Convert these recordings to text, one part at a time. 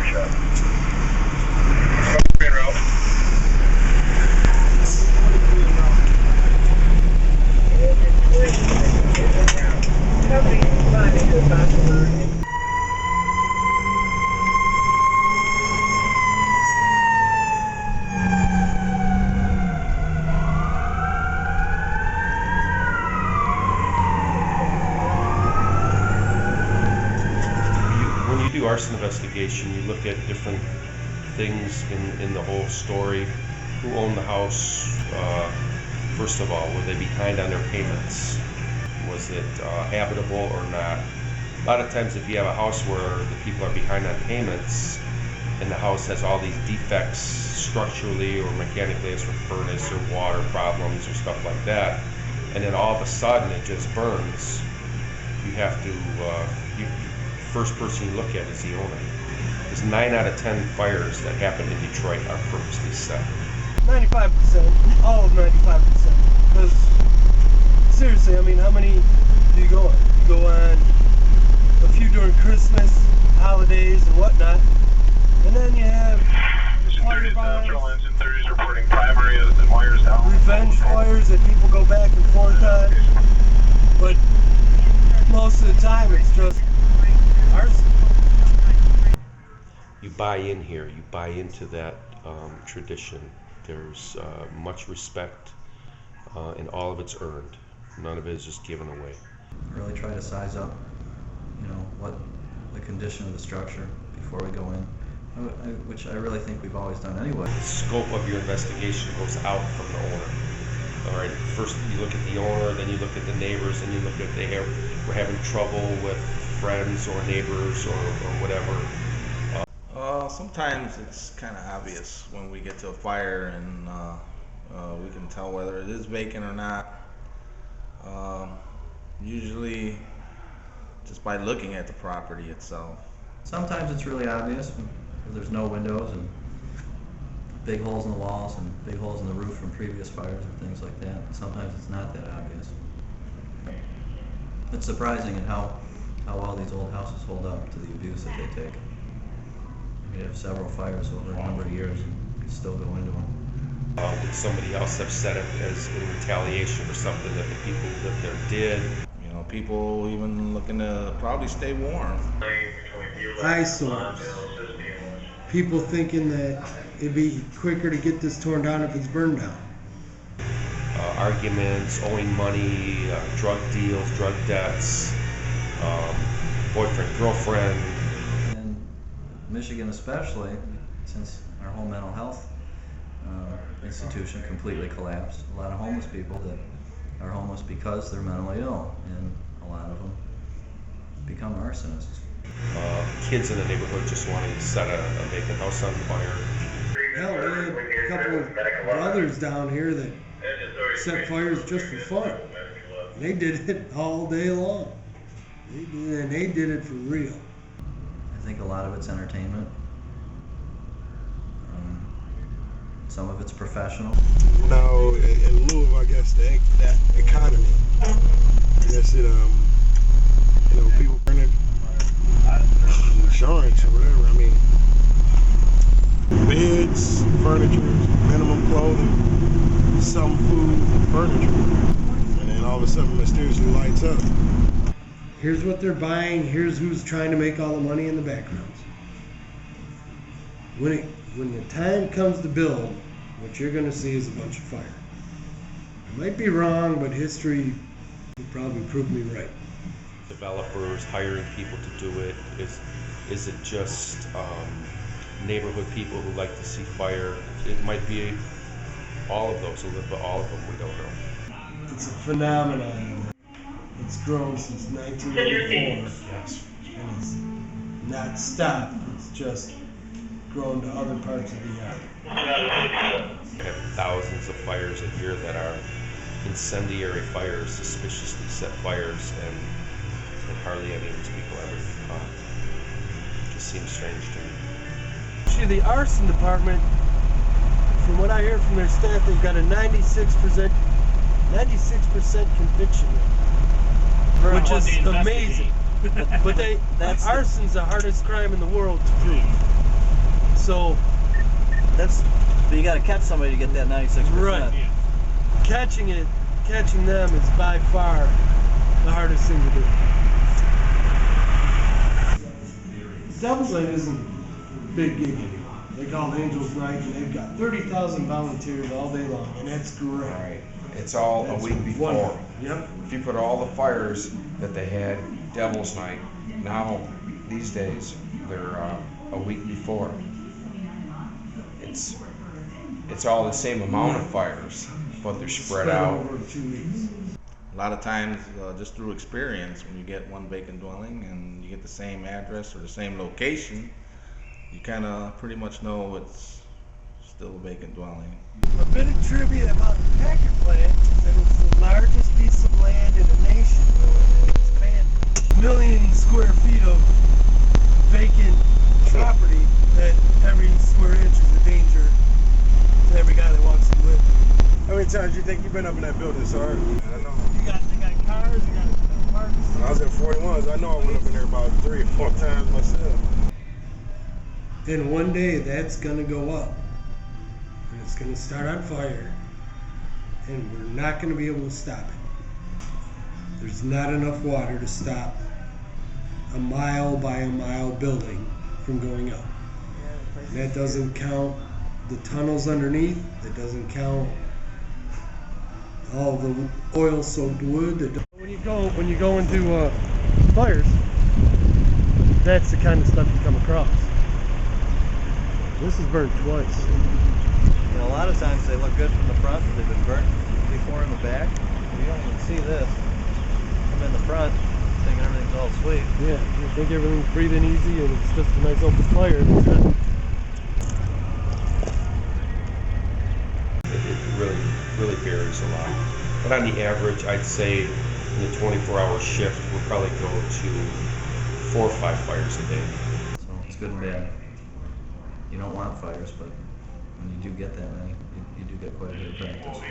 shot. When you do arson investigation, you look at different things in the whole story. Who owned the house? First of all, were they behind on their payments? Was it habitable or not? A lot of times if you have a house where the people are behind on payments and the house has all these defects structurally or mechanically, as for furnace or water problems or stuff like that, and then all of a sudden it just burns, you have to, first person you look at is the owner. Because 9 out of 10 fires that happen in Detroit are purposely set. 95%, all of 95%. Because seriously, I mean, how many do you go on? You go on a few during Christmas, holidays, and whatnot, and then you have fire fires, reporting primary and wires down. revenge fires that people go back and forth on. But most of the time, it's just arson. You buy in here, you buy into that tradition. There's much respect and all of it's earned. None of it is just given away. Really try to size up, what the condition of the structure before we go in, which I really think we've always done anyway. The scope of your investigation goes out from the owner. All right, first you look at the owner, then you look at the neighbors, and you look at we're having trouble with friends or neighbors or whatever. Sometimes it's kind of obvious when we get to a fire and we can tell whether it is vacant or not. Usually just by looking at the property itself. Sometimes it's really obvious when there's no windows and big holes in the walls and big holes in the roof from previous fires and things like that. Sometimes it's not that obvious. It's surprising at how well these old houses hold up to the abuse that they take. We have several fires over a number of years and we still go into them. Did somebody else have set it as in retaliation for something that the people who lived there did? People even looking to probably stay warm. Eyesores. People thinking that it'd be quicker to get this torn down if it's burned down. Arguments, owing money, drug deals, drug debts, boyfriend, girlfriend. In Michigan especially, since our whole mental health institution completely collapsed, a lot of homeless people that are homeless because they're mentally ill, and a lot of them become arsonists. Kids in the neighborhood just wanting to set a vacant house on fire. Hell, we had a couple of brothers down here that set fires just for fun. They did it all day long. They did it for real. I think a lot of it's entertainment. Some of it's professional. No, in lieu of, I guess, that economy. I guess it, people burning insurance or whatever. I mean, beds, furniture, minimum clothing, some food, furniture. And then all of a sudden mysteriously lights up. Here's what they're buying. Here's who's trying to make all the money in the backgrounds. When the time comes to build, what you're going to see is a bunch of fire. I might be wrong, but history will probably prove me right. Developers hiring people to do it. Is it just neighborhood people who like to see fire? It might be all of those, but all of them, we don't know. It's a phenomenon. It's grown since 1984. Yes. And it's not stopped. It's just grown to other parts of the yard. We have thousands of fires a year that are incendiary fires, suspiciously set fires, and hardly any of these people ever get caught. It just seems strange to me. Actually, the arson department, from what I hear from their staff, they've got a 96% conviction rate, which is amazing. But arson's the hardest crime in the world to prove. So But you got to catch somebody to get that 96%. right, catching them is by far the hardest thing to do. Devil's Night isn't a big gig anymore. They call it Angels Night, and they've got 30,000 volunteers all day long, and that's great. Right. It's all a week before. Wonderful. Yep. If you put all the fires that they had Devil's Night, now these days they're a week before. It's all the same amount of fires, but they're spread out. over 2 weeks. A lot of times, just through experience, when you get one vacant dwelling and you get the same address or the same location, you kind of pretty much know it's still a vacant dwelling. A bit of trivia about the Packer plant is that it's the largest piece of land in the nation. It's expanded. Million square feet of vacant property that every square inch is a danger to every guy that wants to live. How many times do you think you've been up in that building, sir? I know. They got cars, they got parks. When I was in 41s, I know I went up in there about 3 or 4 times myself. And one day that's gonna go up. And it's gonna start on fire. And we're not gonna be able to stop it. There's not enough water to stop a mile by a mile building from going up. And that doesn't count the tunnels underneath. That doesn't count all the oil-soaked wood. When you go into fires, that's the kind of stuff you come across. This is burnt twice. And a lot of times they look good from the front, but they've been burnt before in the back. You don't even see this. Come in the front, thinking everything's all sweet. Yeah, you think everything's breathing easy and it's just a nice open fire. It's not. It really varies a lot. But on the average, I'd say in the 24-hour shift, we'll probably go to 4 or 5 fires a day. So it's good and bad. You don't want fires, but when you do get that many, you do get quite a bit of practice.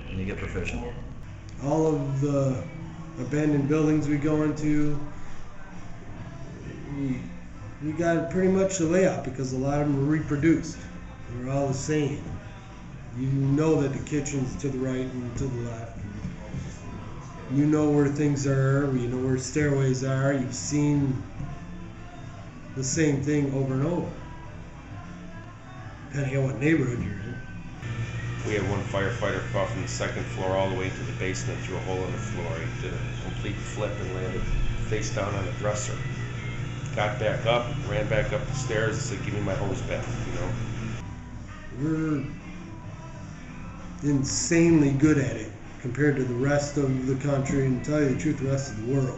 And you get proficient. All of the abandoned buildings we go into, we got pretty much the layout because a lot of them are reproduced. They're all the same. You know that the kitchen's to the right and to the left. You know where things are, you know where stairways are. You've seen the same thing over and over, depending on what neighborhood you're in. We had one firefighter fall from the 2nd floor all the way to the basement through a hole in the floor. He did a complete flip and landed face down on a dresser. Got back up, ran back up the stairs and said, "Give me my hose back," you know. We're insanely good at it compared to the rest of the country and, to tell you the truth, the rest of the world.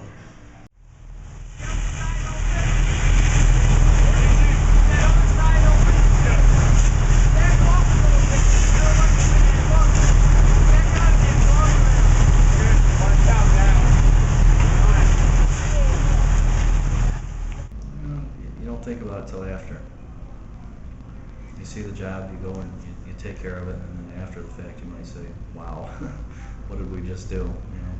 You don't think about it till after. You see the job, you go and you take care of it, and then after the fact you might say, wow, what did we just do? You know?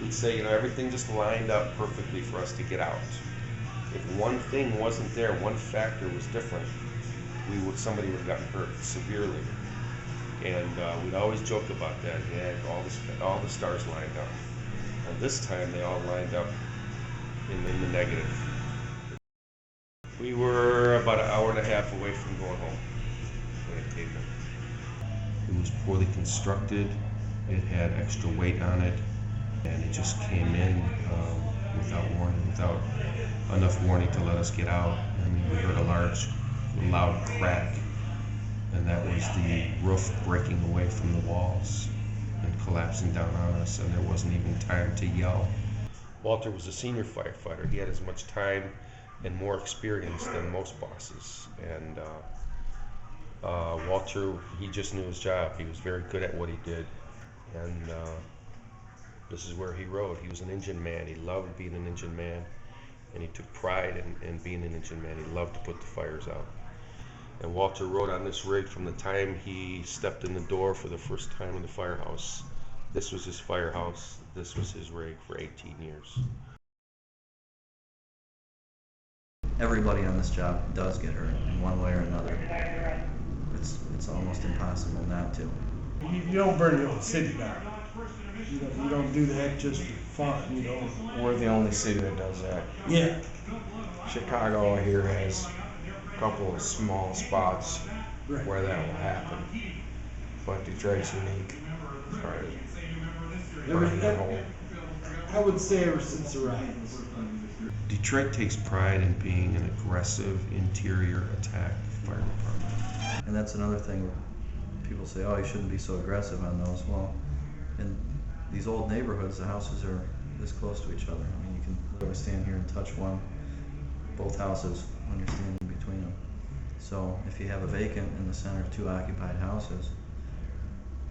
We'd say, everything just lined up perfectly for us to get out. If one thing wasn't there, one factor was different, somebody would have gotten hurt severely. And we'd always joke about that. Yeah, all the stars lined up. And this time they all lined up in the negative. We were about an hour and a half away from going home when it came in. It was poorly constructed. It had extra weight on it, and it just came in without warning, without enough warning to let us get out. And we heard a loud crack, and that was the roof breaking away from the walls and collapsing down on us, and there wasn't even time to yell. Walter was a senior firefighter. He had as much time and more experience than most bosses. And Walter, he just knew his job. He was very good at what he did. And this is where he rode. He was an engine man. He loved being an engine man. And he took pride in being an engine man. He loved to put the fires out. And Walter rode on this rig from the time he stepped in the door for the first time in the firehouse. This was his firehouse. This was his rig for 18 years. everybody on this job does get hurt in one way or another. It's almost impossible not to. You don't burn your own city down. You don't do that just for fun, you know. We're the only city that does that. Yeah. Chicago here has a couple of small spots Right. where that will happen, but Detroit's unique as far as burning the whole. I would say ever since the riots. Detroit takes pride in being an aggressive interior attack fire department. And that's another thing where people say, oh, you shouldn't be so aggressive on those. Well, in these old neighborhoods, the houses are this close to each other. I mean, you can literally stand here and touch both houses when you're standing between them. So if you have a vacant in the center of two occupied houses,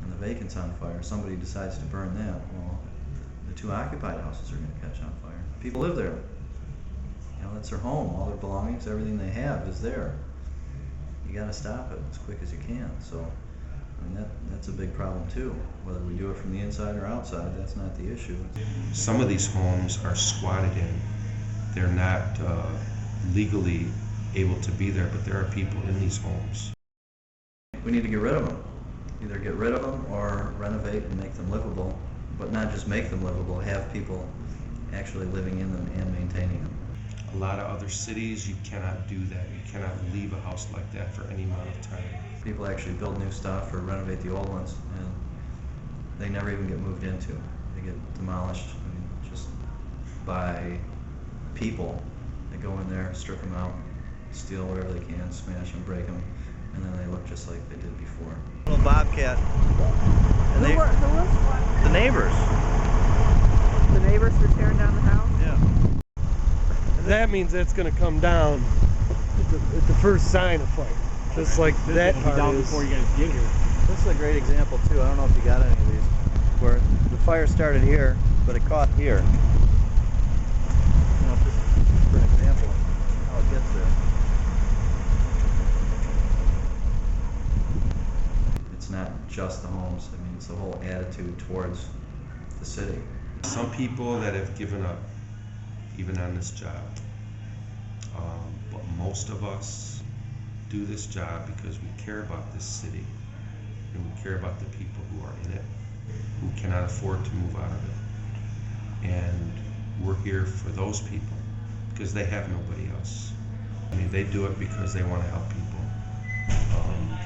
and the vacant's on fire, somebody decides to burn that, well, the two occupied houses are going to catch on fire. People live there. You know, that's their home. All their belongings, everything they have is there. You got to stop it as quick as you can. So, I mean, that's a big problem too. Whether we do it from the inside or outside, that's not the issue. Some of these homes are squatted in. They're not legally able to be there, but there are people in these homes. We need to get rid of them. Either get rid of them or renovate and make them livable, but not just make them livable, have people actually living in them and maintaining them. A lot of other cities, you cannot do that. You cannot leave a house like that for any amount of time. People actually build new stuff or renovate the old ones, and they never even get moved into. They get demolished, I mean, just by people. They go in there, strip them out, steal whatever they can, smash them, break them, and then they look just like they did before. Little bobcat. And Who was what? the neighbors. The neighbors were tearing down the house? Yeah. That means that's going to come down at the first sign of fire. Just like that part is. Before you guys get here. This is a great example too. I don't know if you got any of these, where the fire started here, but it caught here. You know, just for an example of how it gets there. It's not just the homes. I mean, it's the whole attitude towards the city. Some people that have given up, even on this job, but most of us do this job because we care about this city and we care about the people who are in it, who cannot afford to move out of it. And we're here for those people because they have nobody else. I mean, they do it because they want to help people.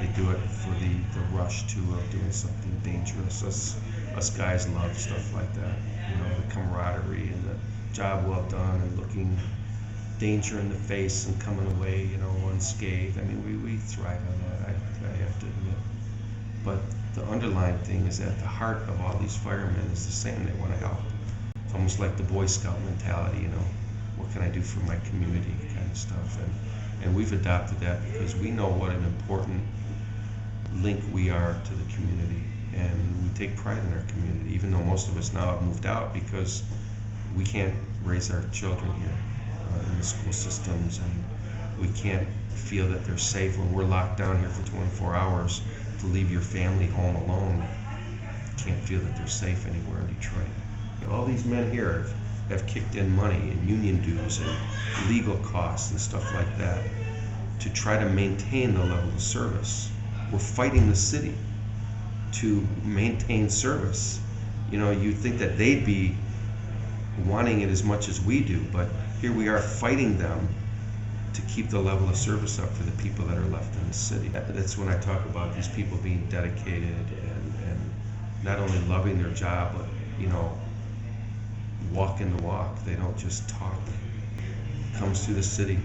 They do it for the rush to doing something dangerous. Us guys love stuff like that. You know, the camaraderie and the job well done and looking danger in the face and coming away, you know, unscathed. I mean, we thrive on that, I have to admit. But the underlying thing is that the heart of all these firemen is the same. They want to help. It's almost like the Boy Scout mentality, you know, what can I do for my community kind of stuff. And we've adopted that because we know what an important link we are to the community. And we take pride in our community, even though most of us now have moved out because we can't raise our children here in the school systems, and we can't feel that they're safe when we're locked down here for 24 hours to leave your family home alone. You can't feel that they're safe anywhere in Detroit. All these men here have kicked in money and union dues and legal costs and stuff like that to try to maintain the level of service. We're fighting the city to maintain service. You know, you'd think that they'd be wanting it as much as we do, but here we are fighting them to keep the level of service up for the people that are left in the city. That's when I talk about these people being dedicated and not only loving their job, but, you know, walking the walk. They don't just talk. It comes through the city.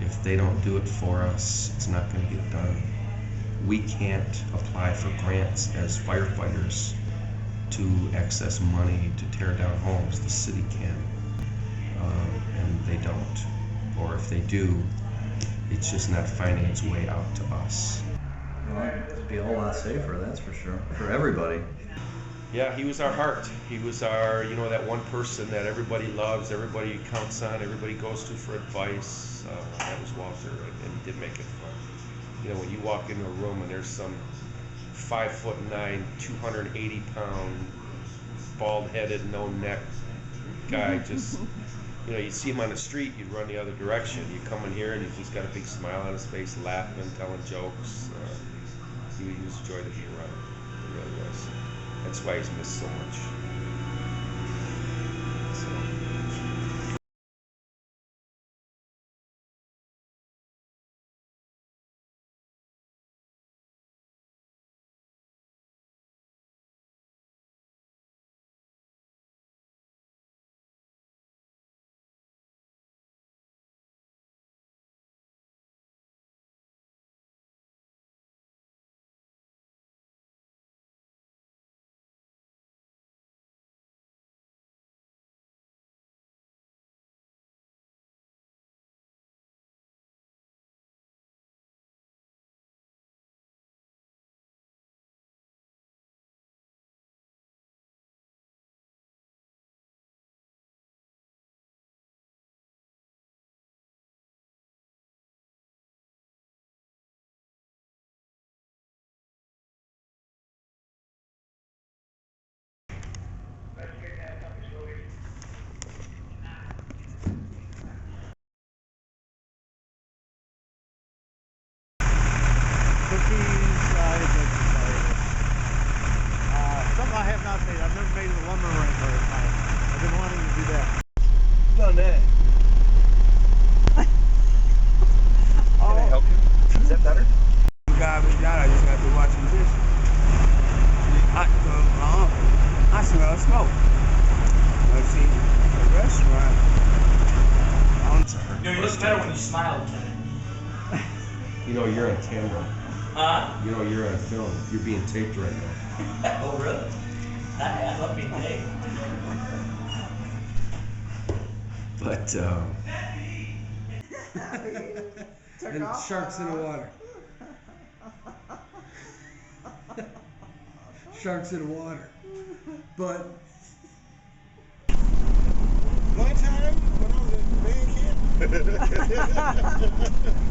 If they don't do it for us, it's not going to get done. We can't apply for grants as firefighters to access money to tear down homes. The city can, and they don't. Or if they do, it's just not finding its way out to us. Well, it'd be a whole lot safer, that's for sure, for everybody. Yeah, he was our heart. He was our, you know, that one person that everybody loves, everybody counts on, everybody goes to for advice. That was Walter, and he did make it fun. You know, when you walk into a room and there's some 5'9", 280-pound, bald-headed, no neck guy just, You know, you see him on the street, you'd run the other direction. You come in here and he's just got a big smile on his face, laughing, telling jokes. He was a joy to be around. He really was. That's why he's missed so much. So. Something I have not made. I've never made a lumber ring very time. I've been wanting to do that. Done that. Can I help you? Is that better? Garbage out. I just got to watch this. I smell smoke. I see a restaurant. No, you look better when you smile. You know, you're on camera. Huh? You know, you're on film. You're being taped right now. Oh, really? I love being taped. But, And sharks in the water. Sharks in the water. But One time when I was at band camp.